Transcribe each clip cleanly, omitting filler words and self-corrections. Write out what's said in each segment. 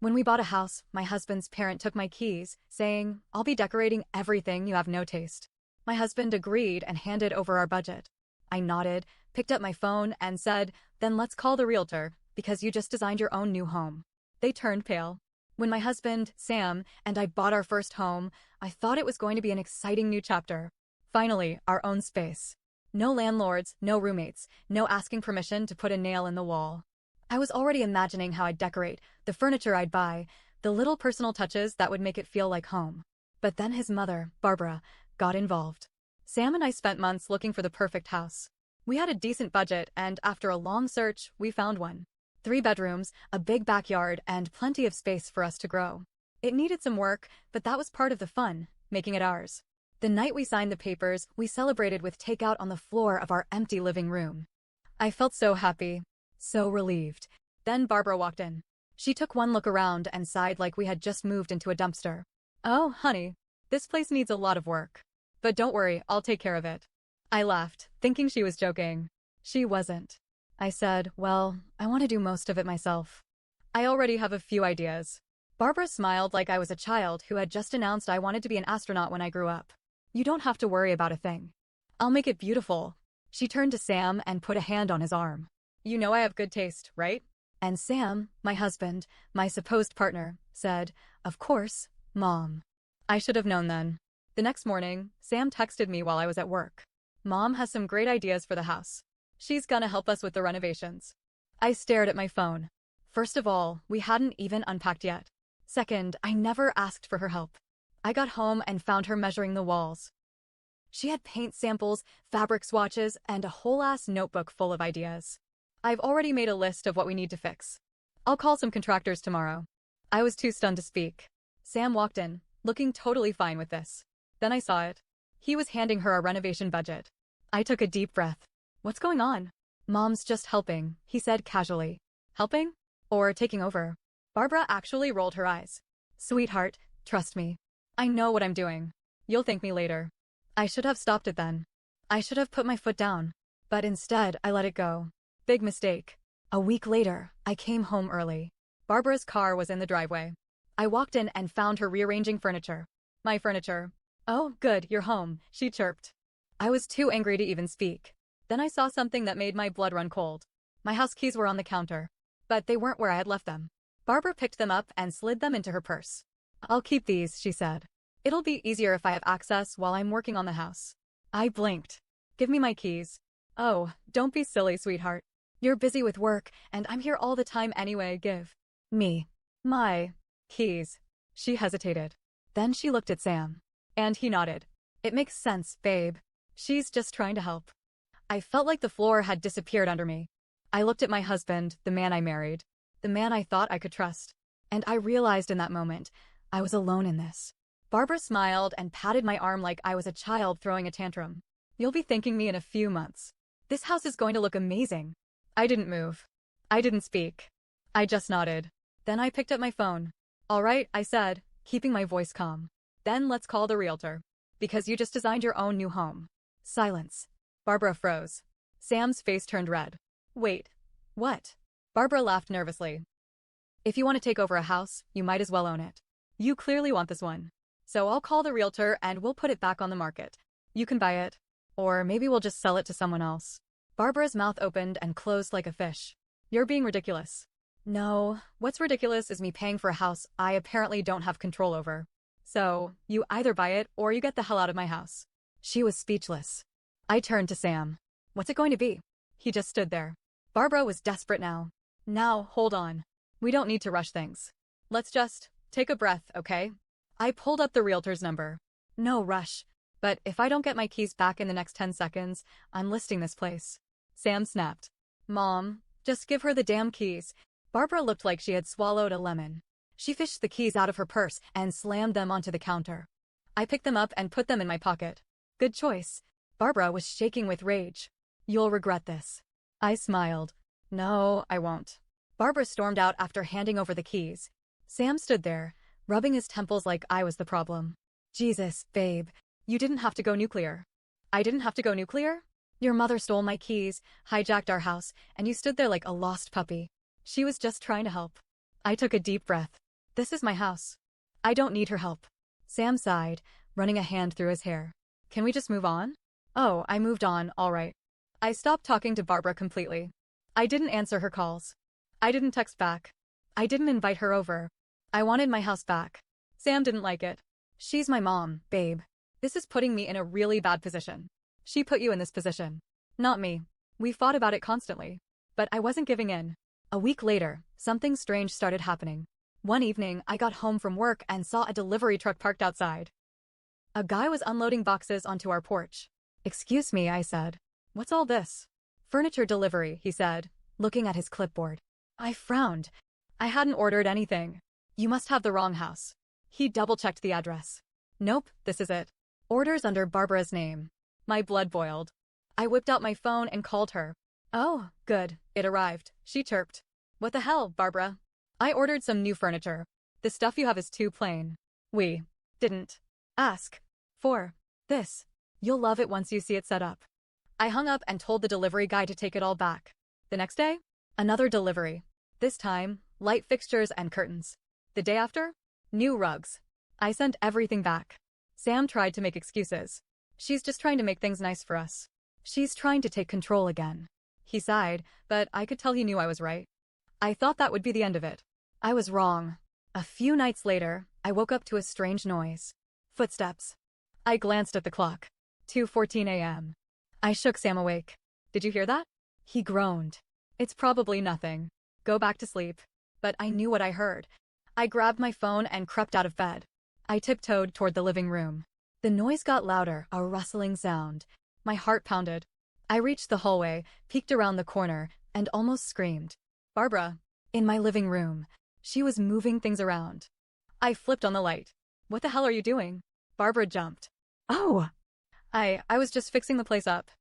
When we bought a house, my husband's parent took my keys, saying, "I'll be decorating everything, you have no taste." My husband agreed and handed over our budget. I nodded, picked up my phone, and said, "Then let's call the realtor, because you just designed your own new home." They turned pale. When my husband, Sam, and I bought our first home, I thought it was going to be an exciting new chapter. Finally, our own space. No landlords, no roommates, no asking permission to put a nail in the wall. I was already imagining how I'd decorate, the furniture I'd buy, the little personal touches that would make it feel like home. But then his mother, Barbara, got involved. Sam and I spent months looking for the perfect house. We had a decent budget, and after a long search, we found one. 3 bedrooms, a big backyard, and plenty of space for us to grow. It needed some work, but that was part of the fun, making it ours. The night we signed the papers, we celebrated with takeout on the floor of our empty living room. I felt so happy, so relieved. Then Barbara walked in. She took one look around and sighed like we had just moved into a dumpster. "Oh, honey, this place needs a lot of work. But don't worry, I'll take care of it." I laughed, thinking she was joking. She wasn't. I said, "Well, I want to do most of it myself. I already have a few ideas." Barbara smiled like I was a child who had just announced I wanted to be an astronaut when I grew up. "You don't have to worry about a thing. I'll make it beautiful." She turned to Sam and put a hand on his arm. "You know I have good taste, right?" And Sam, my husband, my supposed partner, said, "Of course, Mom." I should have known then. The next morning, Sam texted me while I was at work. "Mom has some great ideas for the house. She's gonna help us with the renovations." I stared at my phone. First of all, we hadn't even unpacked yet. Second, I never asked for her help. I got home and found her measuring the walls. She had paint samples, fabric swatches, and a whole-ass notebook full of ideas. I've already made a list of what we need to fix. I'll call some contractors tomorrow. I was too stunned to speak. Sam walked in, looking totally fine with this. Then I saw it. He was handing her a renovation budget. I took a deep breath. "What's going on?" "Mom's just helping," he said casually. "Helping? Or taking over?" Barbara actually rolled her eyes. "Sweetheart, trust me. I know what I'm doing. You'll thank me later." I should have stopped it then. I should have put my foot down. But instead, I let it go. Big mistake. A week later, I came home early. Barbara's car was in the driveway. I walked in and found her rearranging furniture. "My furniture." "Oh, good, you're home," she chirped. I was too angry to even speak. Then I saw something that made my blood run cold. My house keys were on the counter. But they weren't where I had left them. Barbara picked them up and slid them into her purse. "I'll keep these," she said. "It'll be easier if I have access while I'm working on the house." I blinked. "Give me my keys." "Oh, don't be silly, sweetheart. You're busy with work, and I'm here all the time anyway. Give me my keys." She hesitated. Then she looked at Sam. And he nodded. "It makes sense, babe. She's just trying to help." I felt like the floor had disappeared under me. I looked at my husband, the man I married, the man I thought I could trust. And I realized in that moment, I was alone in this. Barbara smiled and patted my arm like I was a child throwing a tantrum. "You'll be thanking me in a few months. This house is going to look amazing." I didn't move. I didn't speak. I just nodded. Then I picked up my phone. "All right," I said, keeping my voice calm. "Then let's call the realtor. Because you just designed your own new home." Silence. Barbara froze. Sam's face turned red. "Wait. What?" Barbara laughed nervously. "If you want to take over a house, you might as well own it. You clearly want this one. So I'll call the realtor and we'll put it back on the market. You can buy it. Or maybe we'll just sell it to someone else." Barbara's mouth opened and closed like a fish. "You're being ridiculous." "No, what's ridiculous is me paying for a house I apparently don't have control over. So, you either buy it or you get the hell out of my house." She was speechless. I turned to Sam. "What's it going to be?" He just stood there. Barbara was desperate now. "Now, hold on. We don't need to rush things. Let's just take a breath, okay?" I pulled up the realtor's number. "No rush. But if I don't get my keys back in the next 10 seconds, I'm listing this place." Sam snapped. "Mom, just give her the damn keys." Barbara looked like she had swallowed a lemon. She fished the keys out of her purse and slammed them onto the counter. I picked them up and put them in my pocket. "Good choice." Barbara was shaking with rage. "You'll regret this." I smiled. "No, I won't." Barbara stormed out after handing over the keys. Sam stood there, rubbing his temples like I was the problem. "Jesus, babe, you didn't have to go nuclear." "I didn't have to go nuclear?" "Your mother stole my keys, hijacked our house, and you stood there like a lost puppy." She was just trying to help. I took a deep breath. This is my house. I don't need her help. Sam sighed, running a hand through his hair. Can we just move on? Oh, I moved on, all right. I stopped talking to Barbara completely. I didn't answer her calls. I didn't text back. I didn't invite her over. I wanted my house back. Sam didn't like it. She's my mom, babe. This is putting me in a really bad position. She put you in this position. Not me. We fought about it constantly. But I wasn't giving in. A week later, something strange started happening. One evening, I got home from work and saw a delivery truck parked outside. A guy was unloading boxes onto our porch. Excuse me, I said. What's all this? Furniture delivery, he said, looking at his clipboard. I frowned. I hadn't ordered anything. You must have the wrong house. He double-checked the address. Nope, this is it. Orders under Barbara's name. My blood boiled. I whipped out my phone and called her. Oh, good, it arrived, she chirped. What the hell, Barbara? I ordered some new furniture. The stuff you have is too plain. We didn't ask for this. You'll love it once you see it set up. I hung up and told the delivery guy to take it all back. The next day, another delivery. This time, light fixtures and curtains. The day after, new rugs. I sent everything back. Sam tried to make excuses. She's just trying to make things nice for us. She's trying to take control again. He sighed, but I could tell he knew I was right. I thought that would be the end of it. I was wrong. A few nights later, I woke up to a strange noise. Footsteps. I glanced at the clock. 2:14 a.m. I shook Sam awake. Did you hear that? He groaned. It's probably nothing. Go back to sleep. But I knew what I heard. I grabbed my phone and crept out of bed. I tiptoed toward the living room. The noise got louder, a rustling sound. My heart pounded. I reached the hallway, peeked around the corner, and almost screamed. Barbara. In my living room. She was moving things around. I flipped on the light. What the hell are you doing? Barbara jumped. Oh! I was just fixing the place up.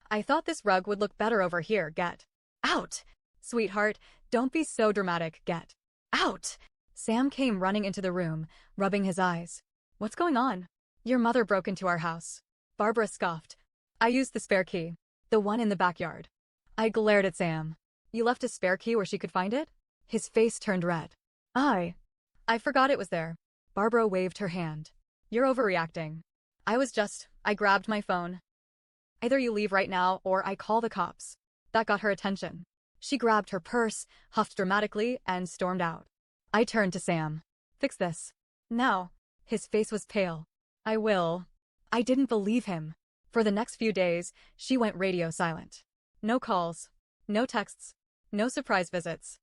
I thought this rug would look better over here, get out! Sweetheart, don't be so dramatic, get out! Sam came running into the room, rubbing his eyes. What's going on? Your mother broke into our house. Barbara scoffed. I used the spare key. The one in the backyard. I glared at Sam. You left a spare key where she could find it? His face turned red. I forgot it was there. Barbara waved her hand. You're overreacting. I grabbed my phone. Either you leave right now or I call the cops. That got her attention. She grabbed her purse, huffed dramatically, and stormed out. I turned to Sam. Fix this. Now. His face was pale. I will. I didn't believe him. For the next few days, she went radio silent. No calls. No texts. No surprise visits.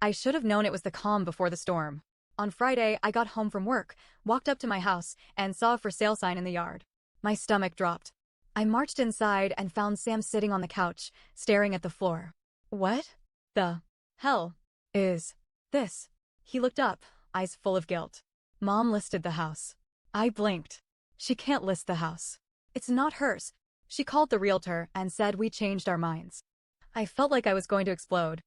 I should have known it was the calm before the storm. On Friday, I got home from work, walked up to my house, and saw a for sale sign in the yard. My stomach dropped. I marched inside and found Sam sitting on the couch, staring at the floor. What the hell is this? He looked up, eyes full of guilt. Mom listed the house. I blinked. She can't list the house. It's not hers. She called the realtor and said we changed our minds. I felt like I was going to explode.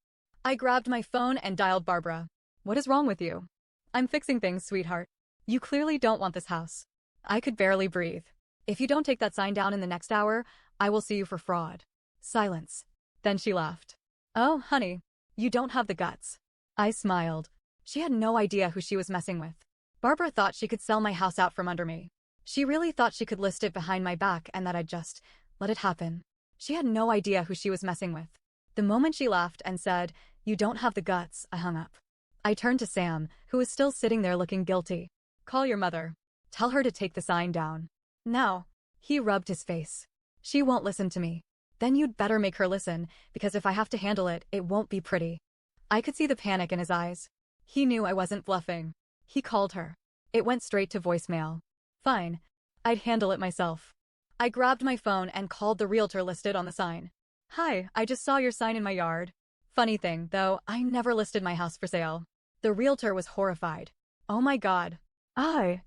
I grabbed my phone and dialed Barbara. What is wrong with you? I'm fixing things, sweetheart. You clearly don't want this house. I could barely breathe. If you don't take that sign down in the next hour, I will sue you for fraud. Silence. Then she laughed. Oh, honey, you don't have the guts. I smiled. She had no idea who she was messing with. Barbara thought she could sell my house out from under me. She really thought she could list it behind my back and that I'd just let it happen. She had no idea who she was messing with. The moment she laughed and said, "You don't have the guts," I hung up. I turned to Sam, who was still sitting there looking guilty. Call your mother. Tell her to take the sign down. Now. He rubbed his face. She won't listen to me. Then you'd better make her listen, because if I have to handle it, it won't be pretty. I could see the panic in his eyes. He knew I wasn't bluffing. He called her. It went straight to voicemail. Fine. I'd handle it myself. I grabbed my phone and called the realtor listed on the sign. Hi, I just saw your sign in my yard. Funny thing, though, I never listed my house for sale. The realtor was horrified. Oh my God. I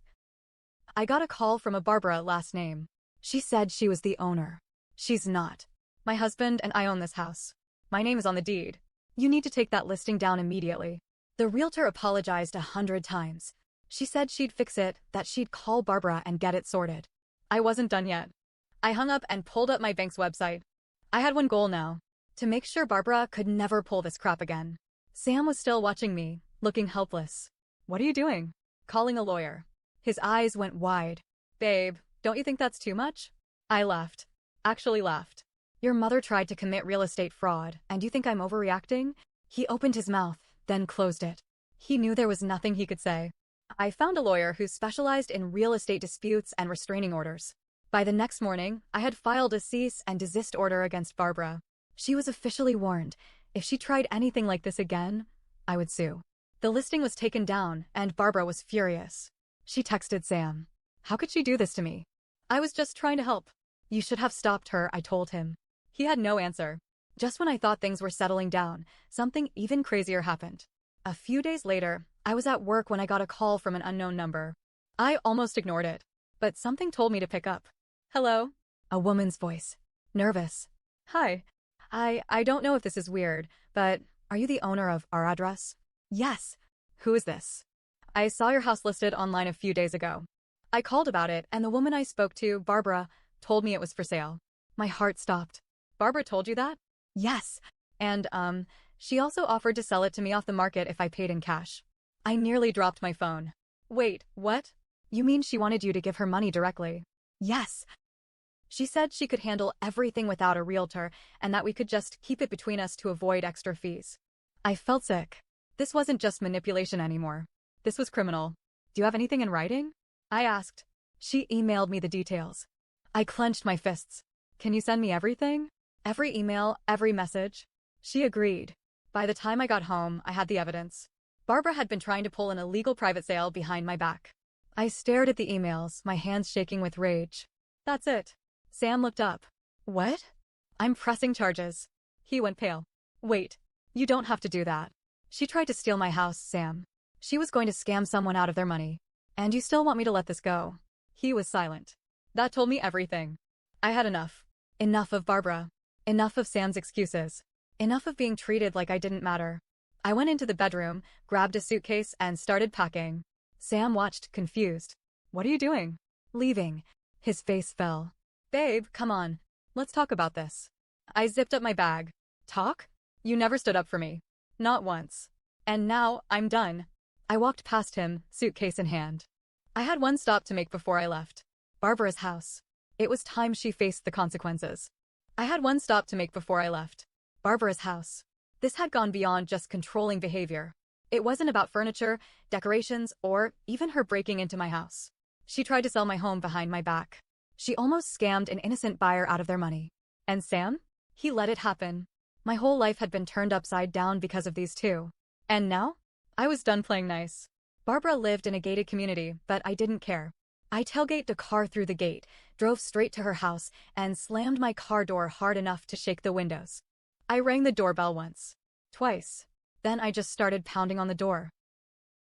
got a call from a Barbara last name. She said she was the owner. She's not. My husband and I own this house. My name is on the deed. You need to take that listing down immediately. The realtor apologized 100 times. She said she'd fix it, that she'd call Barbara and get it sorted. I wasn't done yet. I hung up and pulled up my bank's website. I had one goal now. To make sure Barbara could never pull this crap again. Sam was still watching me, looking helpless. What are you doing? Calling a lawyer. His eyes went wide. Babe, don't you think that's too much? I laughed. Actually laughed. Your mother tried to commit real estate fraud, and you think I'm overreacting? He opened his mouth, then closed it. He knew there was nothing he could say. I found a lawyer who specialized in real estate disputes and restraining orders. By the next morning, I had filed a cease and desist order against Barbara. She was officially warned. If she tried anything like this again, I would sue. The listing was taken down, and Barbara was furious. She texted Sam. How could she do this to me? I was just trying to help. You should have stopped her, I told him. He had no answer. Just when I thought things were settling down, something even crazier happened. A few days later, I was at work when I got a call from an unknown number. I almost ignored it, but something told me to pick up. Hello? A woman's voice. Nervous. Hi. I don't know if this is weird, but are you the owner of our address? Yes. Who is this? I saw your house listed online a few days ago. I called about it, and the woman I spoke to, Barbara, told me it was for sale. My heart stopped. Barbara told you that? Yes. And, she also offered to sell it to me off the market if I paid in cash. I nearly dropped my phone. Wait, what? You mean she wanted you to give her money directly? Yes. She said she could handle everything without a realtor and that we could just keep it between us to avoid extra fees. I felt sick. This wasn't just manipulation anymore. This was criminal. Do you have anything in writing? I asked. She emailed me the details. I clenched my fists. Can you send me everything? Every email, every message? She agreed. By the time I got home, I had the evidence. Barbara had been trying to pull an illegal private sale behind my back. I stared at the emails, my hands shaking with rage. That's it. Sam looked up. What? I'm pressing charges. He went pale. Wait. You don't have to do that. She tried to steal my house, Sam. She was going to scam someone out of their money. And you still want me to let this go? He was silent. That told me everything. I had enough. Enough of Barbara. Enough of Sam's excuses. Enough of being treated like I didn't matter. I went into the bedroom, grabbed a suitcase, and started packing. Sam watched, confused. What are you doing? Leaving. His face fell. Babe, come on. Let's talk about this. I zipped up my bag. Talk? You never stood up for me. Not once. And now, I'm done. I walked past him, suitcase in hand. I had one stop to make before I left. Barbara's house. It was time she faced the consequences. I had one stop to make before I left. Barbara's house. This had gone beyond just controlling behavior. It wasn't about furniture, decorations, or even her breaking into my house. She tried to sell my home behind my back. She almost scammed an innocent buyer out of their money. And Sam? He let it happen. My whole life had been turned upside down because of these two. And now? I was done playing nice. Barbara lived in a gated community, but I didn't care. I tailgated the car through the gate, drove straight to her house, and slammed my car door hard enough to shake the windows. I rang the doorbell once. Twice. Then I just started pounding on the door.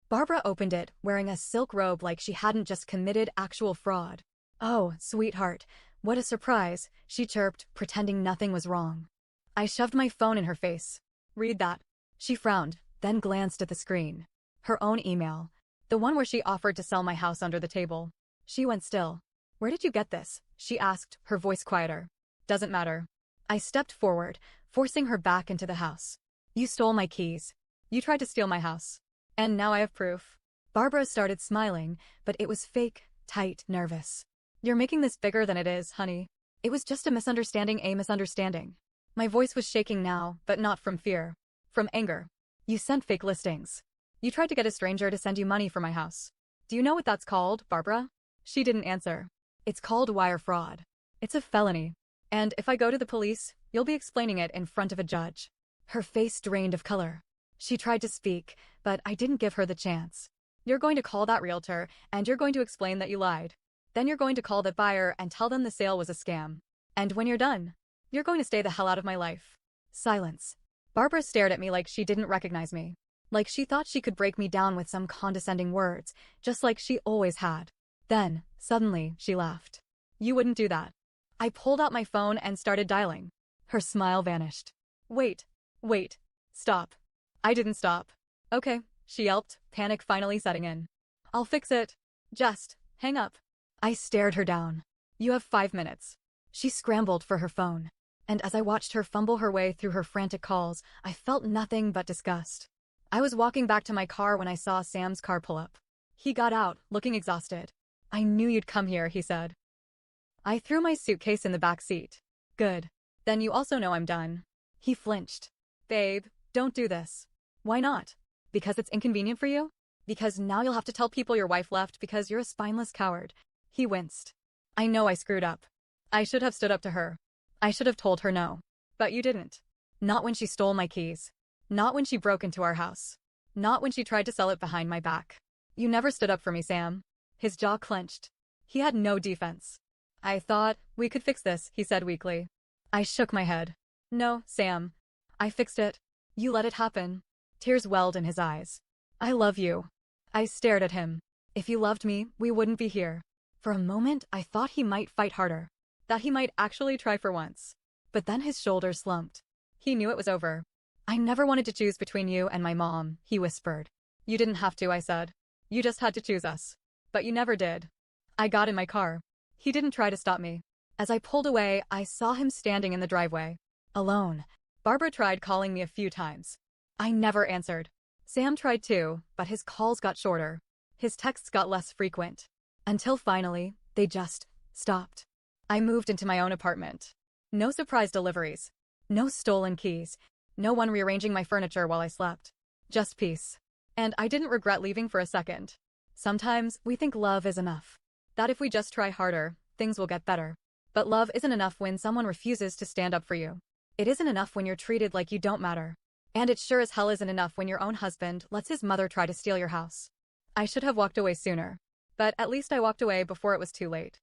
Barbara opened it, wearing a silk robe like she hadn't just committed actual fraud. Oh, sweetheart, what a surprise, she chirped, pretending nothing was wrong. I shoved my phone in her face. Read that. She frowned, then glanced at the screen. Her own email. The one where she offered to sell my house under the table. She went still. Where did you get this? She asked, her voice quieter. Doesn't matter. I stepped forward, forcing her back into the house. You stole my keys. You tried to steal my house. And now I have proof. Barbara started smiling, but it was fake, tight, nervous. You're making this bigger than it is, honey. It was just a misunderstanding. My voice was shaking now, but not from fear. From anger. You sent fake listings. You tried to get a stranger to send you money for my house. Do you know what that's called, Barbara? She didn't answer. It's called wire fraud. It's a felony. And if I go to the police, you'll be explaining it in front of a judge. Her face drained of color. She tried to speak, but I didn't give her the chance. You're going to call that realtor, and you're going to explain that you lied. Then you're going to call the buyer and tell them the sale was a scam. And when you're done, you're going to stay the hell out of my life. Silence. Barbara stared at me like she didn't recognize me. Like she thought she could break me down with some condescending words, just like she always had. Then, suddenly, she laughed. You wouldn't do that. I pulled out my phone and started dialing. Her smile vanished. Wait. Stop. I didn't stop. Okay, she yelped, panic finally setting in. I'll fix it. Just hang up. I stared her down. You have 5 minutes. She scrambled for her phone. And as I watched her fumble her way through her frantic calls, I felt nothing but disgust. I was walking back to my car when I saw Sam's car pull up. He got out, looking exhausted. I knew you'd come here, he said. I threw my suitcase in the back seat. Good. Then you also know I'm done. He flinched. Babe, don't do this. Why not? Because it's inconvenient for you? Because now you'll have to tell people your wife left because you're a spineless coward. He winced. I know I screwed up. I should have stood up to her. I should have told her no. But you didn't. Not when she stole my keys. Not when she broke into our house. Not when she tried to sell it behind my back. You never stood up for me, Sam. His jaw clenched. He had no defense. I thought we could fix this, he said weakly. I shook my head. No, Sam. I fixed it. You let it happen. Tears welled in his eyes. I love you. I stared at him. If you loved me, we wouldn't be here. For a moment, I thought he might fight harder. That he might actually try for once. But then his shoulders slumped. He knew it was over. I never wanted to choose between you and my mom, he whispered. You didn't have to, I said. You just had to choose us. But you never did. I got in my car. He didn't try to stop me. As I pulled away, I saw him standing in the driveway. Alone. Barbara tried calling me a few times. I never answered. Sam tried too, but his calls got shorter. His texts got less frequent. Until finally, they just stopped. I moved into my own apartment. No surprise deliveries. No stolen keys. No one rearranging my furniture while I slept. Just peace. And I didn't regret leaving for a second. Sometimes we think love is enough. That if we just try harder, things will get better. But love isn't enough when someone refuses to stand up for you. It isn't enough when you're treated like you don't matter. And it sure as hell isn't enough when your own husband lets his mother try to steal your house. I should have walked away sooner. But at least I walked away before it was too late.